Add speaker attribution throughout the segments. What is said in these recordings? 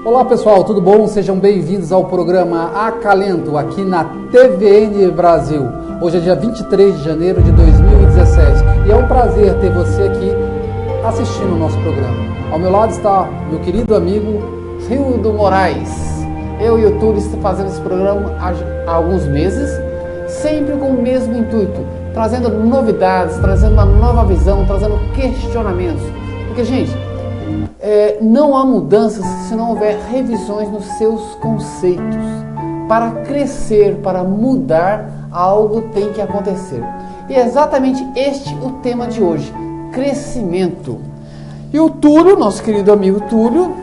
Speaker 1: Olá pessoal, tudo bom? Sejam bem-vindos ao programa Acalento, aqui na TVN Brasil. Hoje é dia 23 de janeiro de 2017 e é um prazer ter você aqui assistindo o nosso programa. Ao meu lado está meu querido amigo
Speaker 2: Hildo Moraes. Eu e o Túlio estamos fazendo esse programa há alguns meses, sempre com o mesmo intuito, trazendo novidades, trazendo uma nova visão, trazendo questionamentos. Porque, gente, não há mudanças se não houver revisões nos seus conceitos. Para crescer, para mudar, algo tem que acontecer. E é exatamente este o tema de hoje, crescimento. E o Túlio, nosso querido amigo Túlio,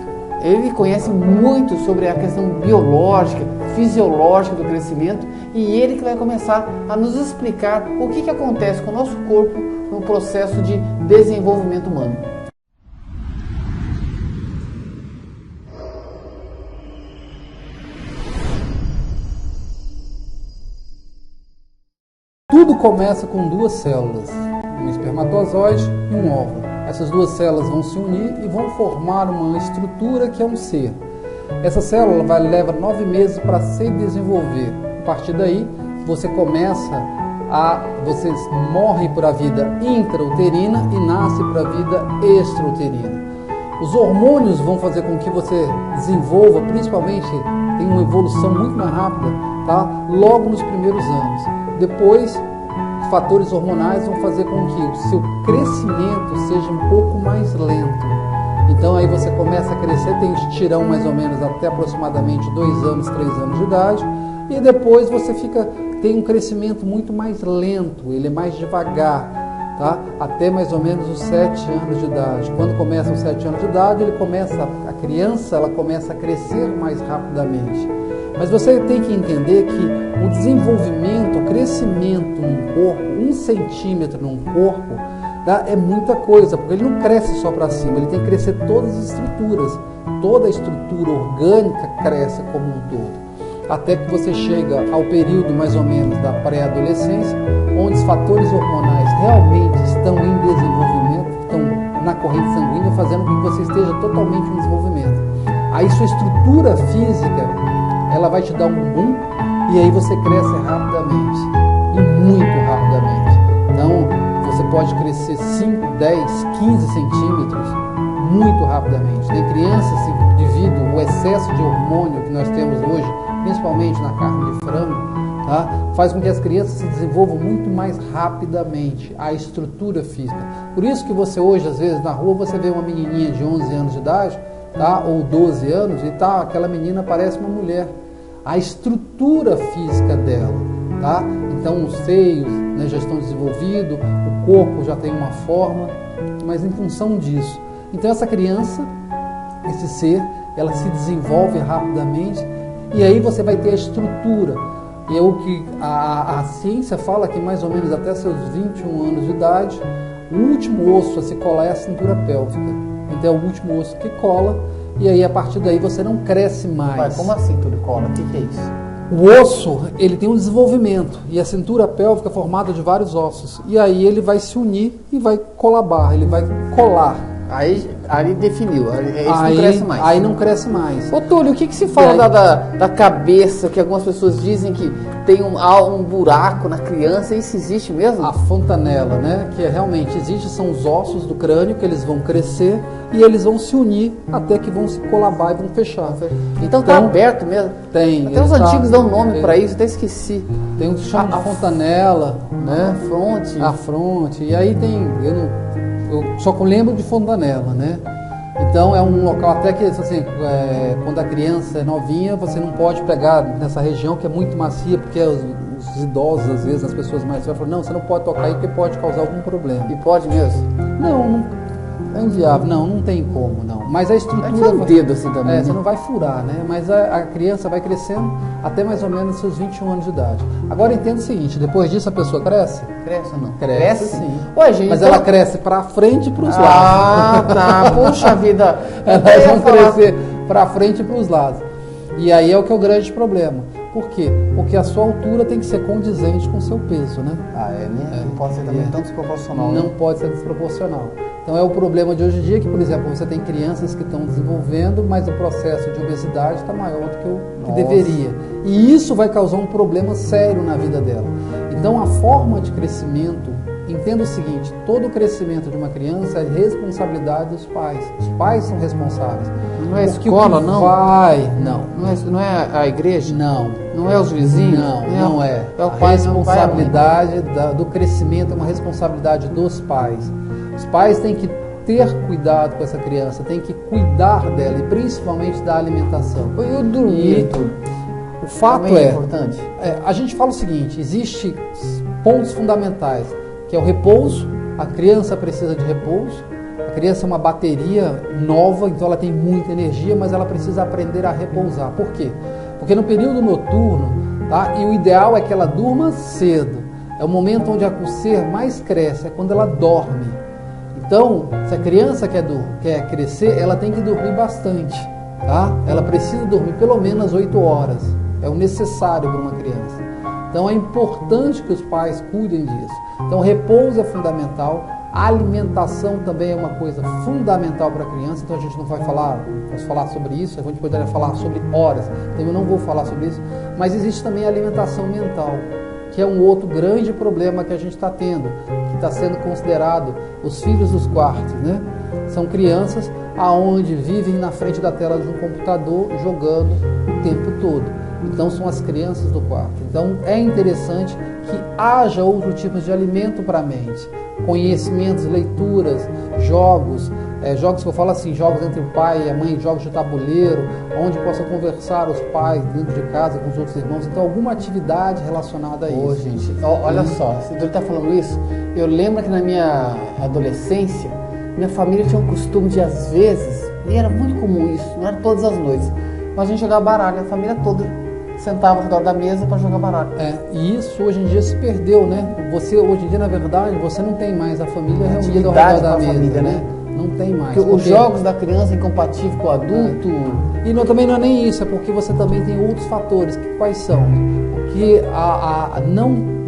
Speaker 2: ele conhece muito sobre a questão biológica, fisiológica do crescimento, e ele que vai começar a nos explicar o que acontece com o nosso corpo no processo de desenvolvimento humano.
Speaker 1: Tudo começa com duas células, um espermatozoide e um óvulo. Essas duas células vão se unir e vão formar uma estrutura que é um ser. Essa célula leva 9 meses para se desenvolver. A partir daí, você morre para a vida intrauterina e nasce para a vida extrauterina. Os hormônios vão fazer com que você desenvolva, principalmente, tem uma evolução muito mais rápida, tá? Logo nos primeiros anos. Depois, fatores hormonais vão fazer com que o seu crescimento seja um pouco mais lento. Então aí você começa a crescer, tem estirão mais ou menos até aproximadamente 2 anos, 3 anos de idade, e depois você tem um crescimento muito mais lento, ele é mais devagar, tá? Até mais ou menos os 7 anos de idade. Quando começa os 7 anos de idade, a criança ela começa a crescer mais rapidamente. Mas você tem que entender que o desenvolvimento, o crescimento num corpo, 1 centímetro num corpo, tá, é muita coisa, porque ele não cresce só para cima, ele tem que crescer todas as estruturas. Toda a estrutura orgânica cresce como um todo. Até que você chega ao período mais ou menos da pré-adolescência, onde os fatores hormonais realmente estão em desenvolvimento, estão na corrente sanguínea, fazendo com que você esteja totalmente em desenvolvimento. Aí sua estrutura física ela vai te dar um boom e aí você cresce rapidamente, e muito rapidamente. Então, você pode crescer 5, 10, 15 centímetros muito rapidamente. Tem crianças, devido ao excesso de hormônio que nós temos hoje, principalmente na carne de frango, tá? Faz com que as crianças se desenvolvam muito mais rapidamente a estrutura física. Por isso que você hoje, às vezes, na rua, você vê uma menininha de 11 anos de idade, tá? Ou 12 anos, e tá, aquela menina parece uma mulher. A estrutura física dela, tá? Então os seios, né, já estão desenvolvidos, o corpo já tem uma forma, mas em função disso. Então essa criança, esse ser, ela se desenvolve rapidamente e aí você vai ter a estrutura. E é o que a ciência fala que mais ou menos até seus 21 anos de idade, o último osso a se colar é a cintura pélvica. Então é o último osso que cola. E aí, a partir daí, você não cresce mais.
Speaker 2: Mas como assim, Túlio, cola? O que é isso?
Speaker 1: O osso, ele tem um desenvolvimento. E a cintura pélvica é formada de vários ossos. E aí, ele vai se unir e vai colabar. Ele vai colar.
Speaker 2: Aí definiu. Aí não cresce mais.
Speaker 1: Aí não cresce mais.
Speaker 2: Ô, Túlio, o que se fala da cabeça, que algumas pessoas dizem que tem um buraco na criança? Isso existe mesmo?
Speaker 1: A fontanela, né? Que realmente existe, são os ossos do crânio, que eles vão crescer e eles vão se unir até que vão se colabar e vão fechar.
Speaker 2: Então tá aberto mesmo?
Speaker 1: Tem.
Speaker 2: Até os antigos dão nome para isso, até esqueci.
Speaker 1: Tem um que chama de fontanela, né?
Speaker 2: A
Speaker 1: fronte. E aí tem... Eu só lembro de fontanela, né? Então é um local até que, assim, quando a criança é novinha, você não pode pegar nessa região que é muito macia, porque os idosos, às vezes, as pessoas mais velhas falam, não, você não pode tocar aí porque pode causar algum problema.
Speaker 2: E pode mesmo?
Speaker 1: Não é inviável, não tem como, não. Mas a estrutura...
Speaker 2: É um dedo assim também, né?
Speaker 1: Você não vai furar, né? Mas a criança vai crescendo até mais ou menos seus 21 anos de idade. Agora entenda o seguinte, depois disso a pessoa cresce?
Speaker 2: Cresce ou não?
Speaker 1: Cresce sim.
Speaker 2: Ué, gente,
Speaker 1: mas ela cresce para frente e para os lados.
Speaker 2: Ah, tá. Puxa vida.
Speaker 1: Elas vão crescer para frente e para os lados. E aí é o que é o grande problema. Por quê? Porque a sua altura tem que ser condizente com o seu peso, né?
Speaker 2: Ah, né? Não pode ser também tão desproporcional, né?
Speaker 1: Não pode ser desproporcional. Então é o problema de hoje em dia que, por exemplo, você tem crianças que estão desenvolvendo, mas o processo de obesidade está maior do que o que deveria. E isso vai causar um problema sério na vida dela. Então a forma de crescimento, entenda o seguinte, todo crescimento de uma criança é responsabilidade dos pais. Os pais são responsáveis.
Speaker 2: Não é a escola, não?
Speaker 1: Não.
Speaker 2: Não é a igreja?
Speaker 1: Não.
Speaker 2: Não é os vizinhos?
Speaker 1: Não é.
Speaker 2: É o
Speaker 1: A
Speaker 2: pai,
Speaker 1: responsabilidade do crescimento é uma responsabilidade dos pais. Os pais têm que ter cuidado com essa criança, têm que cuidar dela e principalmente da alimentação.
Speaker 2: E o dormir?
Speaker 1: O fato
Speaker 2: é importante.
Speaker 1: A gente fala o seguinte, existem pontos fundamentais, que é o repouso. A criança precisa de repouso. A criança é uma bateria nova, então ela tem muita energia, mas ela precisa aprender a repousar. Por quê? Porque no período noturno, tá? E o ideal é que ela durma cedo. É o momento onde o ser mais cresce, é quando ela dorme. Então, se a criança quer crescer, ela tem que dormir bastante, tá? Ela precisa dormir pelo menos 8 horas. É o necessário para uma criança. Então, é importante que os pais cuidem disso. Então, repouso é fundamental. A alimentação também é uma coisa fundamental para a criança. Então, a gente não vai falar sobre isso. A gente poderia falar sobre horas. Então, eu não vou falar sobre isso. Mas existe também a alimentação mental, que é um outro grande problema que a gente está tendo, que está sendo considerado os filhos dos quartos, né? São crianças aonde vivem na frente da tela de um computador jogando o tempo todo. Então são as crianças do quarto. Então é interessante que haja outros tipos de alimento para a mente, conhecimentos, leituras, jogos que eu falo assim, jogos entre o pai e a mãe, jogos de tabuleiro, onde possam conversar os pais dentro de casa com os outros irmãos. Então alguma atividade relacionada a isso.
Speaker 2: Gente, olha só, se você está falando isso, eu lembro que na minha adolescência, minha família tinha um costume de, às vezes, e era muito comum isso, não era todas as noites, mas a gente jogava baralho, a família toda sentava ao redor da mesa para jogar baralho.
Speaker 1: E isso hoje em dia se perdeu, né? Hoje em dia, na verdade, você não tem mais a família reunida ao redor da mesa,
Speaker 2: família, né?
Speaker 1: Não tem mais.
Speaker 2: Porque os jogos da criança incompatível com o adulto.
Speaker 1: E também não é nem isso, é porque você também tem outros fatores. Quais são? Porque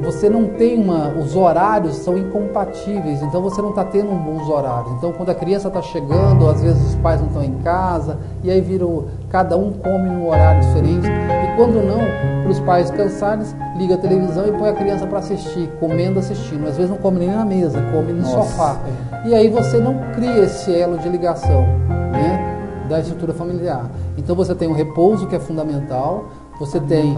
Speaker 1: você não tem os horários são incompatíveis, então você não está tendo bons horários. Então quando a criança está chegando, às vezes os pais não estão em casa, e aí cada um come num horário diferente. E quando não, para os pais cansados, liga a televisão e põe a criança para assistir, assistindo. Às vezes não come nem na mesa, come no sofá. E aí você não cria esse elo de ligação, né, da estrutura familiar. Então você tem o repouso, que é fundamental. Você tem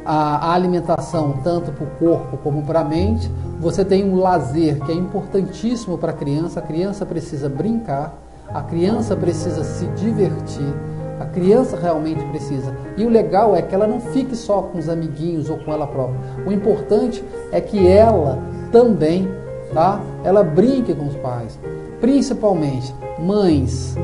Speaker 1: a alimentação tanto para o corpo como para a mente. Você tem o lazer, que é importantíssimo para a criança. A criança precisa brincar, a criança precisa se divertir, a criança realmente precisa. E o legal é que ela não fique só com os amiguinhos ou com ela própria. O importante é que ela também, tá? Ela brinque com os pais. Principalmente, mães,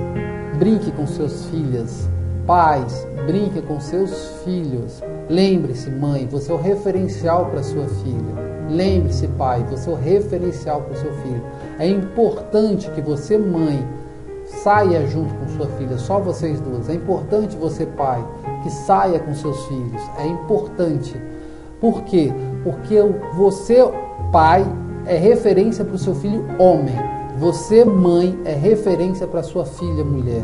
Speaker 1: brinque com suas filhas. Pais, brinque com seus filhos. Lembre-se, mãe, você é o referencial para sua filha. Lembre-se, pai, você é o referencial para o seu filho. É importante que você, mãe, saia junto com sua filha, só vocês duas. É importante você, pai, que saia com seus filhos. É importante. Por quê? Porque você, pai, é referência para o seu filho homem. Você, mãe, é referência para sua filha mulher.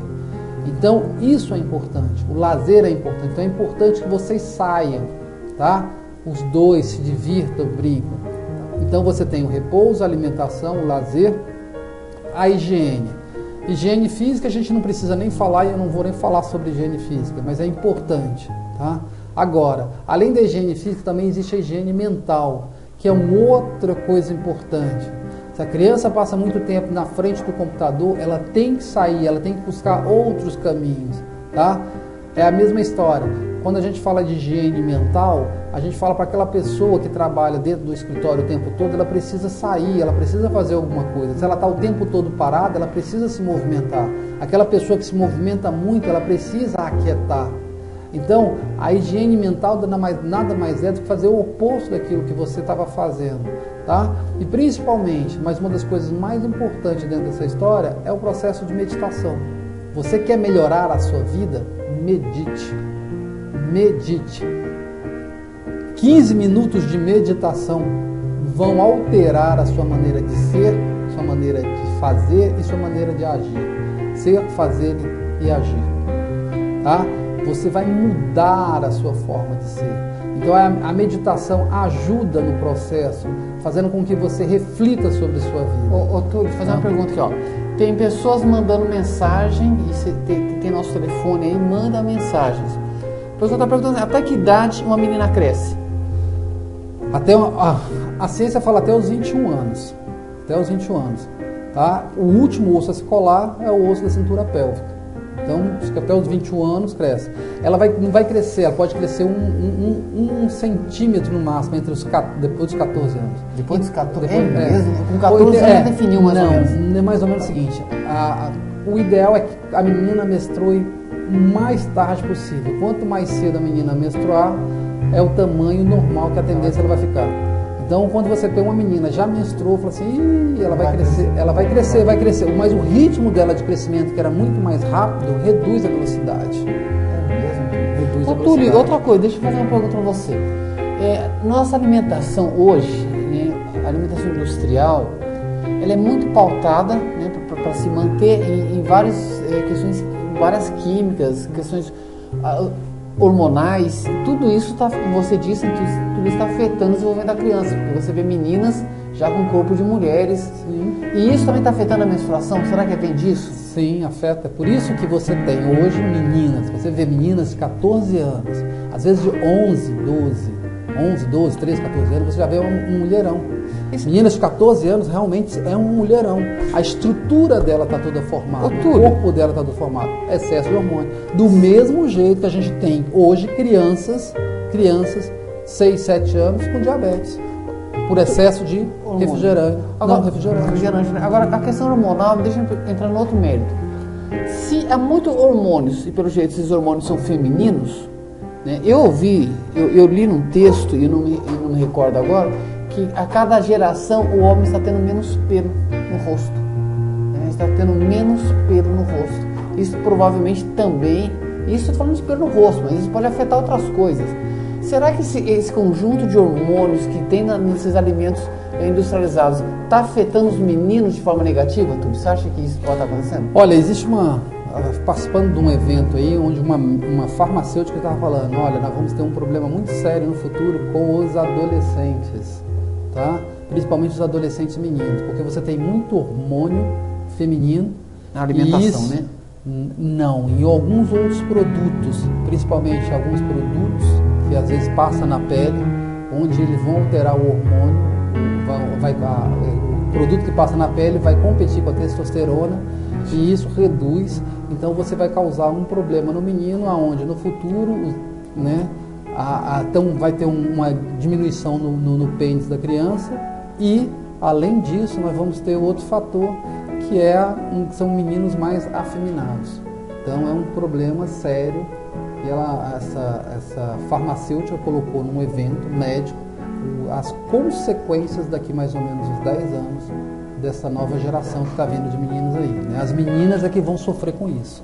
Speaker 1: Então, isso é importante, o lazer é importante, então é importante que vocês saiam, tá? Os dois se divirtam, brincam. Então você tem o repouso, a alimentação, o lazer, a higiene. Higiene física a gente não precisa nem falar, e eu não vou nem falar sobre higiene física, mas é importante, tá? Agora, além da higiene física, também existe a higiene mental, que é uma outra coisa importante. Se a criança passa muito tempo na frente do computador, ela tem que sair, ela tem que buscar outros caminhos, tá? É a mesma história. Quando a gente fala de higiene mental, a gente fala para aquela pessoa que trabalha dentro do escritório o tempo todo, ela precisa sair, ela precisa fazer alguma coisa. Se ela está o tempo todo parada, ela precisa se movimentar. Aquela pessoa que se movimenta muito, ela precisa aquietar. Então, a higiene mental nada mais é do que fazer o oposto daquilo que você estava fazendo, tá? E principalmente, mas uma das coisas mais importantes dentro dessa história é o processo de meditação. Você quer melhorar a sua vida? Medite. Medite. 15 minutos de meditação vão alterar a sua maneira de ser, sua maneira de fazer e sua maneira de agir. Ser, fazer e agir. Tá? Você vai mudar a sua forma de ser. Então a meditação ajuda no processo, fazendo com que você reflita sobre sua vida.
Speaker 2: Ô Túlio, vou fazer uma pergunta aqui, ó. Tem pessoas mandando mensagem, e você tem nosso telefone aí, manda mensagens. A pessoa está perguntando até que idade uma menina cresce?
Speaker 1: A ciência fala até os 21 anos. Até os 21 anos. Tá? O último osso a se colar é o osso da cintura pélvica. Então, até os 21 anos cresce. Ela não vai crescer, ela pode crescer um centímetro no máximo depois dos 14 anos.
Speaker 2: Depois dos 14
Speaker 1: anos?
Speaker 2: Mesmo? Com 14 anos definiu mais ou menos?
Speaker 1: Não, é mais ou menos o seguinte. O ideal é que a menina menstrue o mais tarde possível. Quanto mais cedo a menina menstruar, é o tamanho normal que a tendência ela vai ficar. Então, quando você pega uma menina, já menstruou, fala assim, ela vai crescer, mas o ritmo dela de crescimento, que era muito mais rápido, reduz a velocidade.
Speaker 2: É mesmo? Reduz a velocidade. Túlio, outra coisa, deixa eu fazer uma pergunta para você. Nossa alimentação hoje, né, a alimentação industrial, ela é muito pautada, né, para se manter em várias questões, várias químicas, questões hormonais, tudo isso está, você disse, tudo está afetando o desenvolvimento da criança, porque você vê meninas já com corpo de mulheres.
Speaker 1: Sim.
Speaker 2: E isso também está afetando a menstruação? Será que vem disso?
Speaker 1: Sim, afeta. Por isso que você tem hoje meninas, você vê meninas de 14 anos, às vezes de 11, 12, 13, 14 anos, você já vê um mulherão. Meninas de 14 anos realmente é um mulherão. A estrutura dela está toda formada, o corpo dela está todo formado, excesso de hormônio. Do mesmo jeito que a gente tem hoje crianças 6, 7 anos com diabetes, por excesso de refrigerante.
Speaker 2: Refrigerante. Agora, a questão hormonal, deixa eu entrar no outro mérito. Se há muitos hormônios, e pelo jeito esses hormônios são femininos, né, eu li num texto, e não me recordo agora, que a cada geração o homem está tendo menos pelo no rosto. Né? Está tendo menos pelo no rosto. Isso provavelmente também, isso estou falando de pelo no rosto, mas isso pode afetar outras coisas. Será que esse conjunto de hormônios que tem nesses alimentos industrializados está afetando os meninos de forma negativa, Túlio? Você acha que isso pode estar acontecendo?
Speaker 1: Olha, existe participando de um evento aí, onde uma farmacêutica estava falando, olha, nós vamos ter um problema muito sério no futuro com os adolescentes. Tá? Principalmente os adolescentes meninos, porque você tem muito hormônio feminino
Speaker 2: na alimentação, né?
Speaker 1: Não, em alguns outros produtos, principalmente alguns produtos que às vezes passam na pele, onde eles vão alterar o hormônio, o produto que passa na pele vai competir com a testosterona e isso reduz, então você vai causar um problema no menino, aonde no futuro, né? Então vai ter uma diminuição no pênis da criança e, além disso, nós vamos ter outro fator que são meninos mais afeminados. Então é um problema sério que essa farmacêutica colocou num evento médico as consequências daqui mais ou menos uns 10 anos dessa nova geração que está vindo de meninos aí. Né? As meninas é que vão sofrer com isso.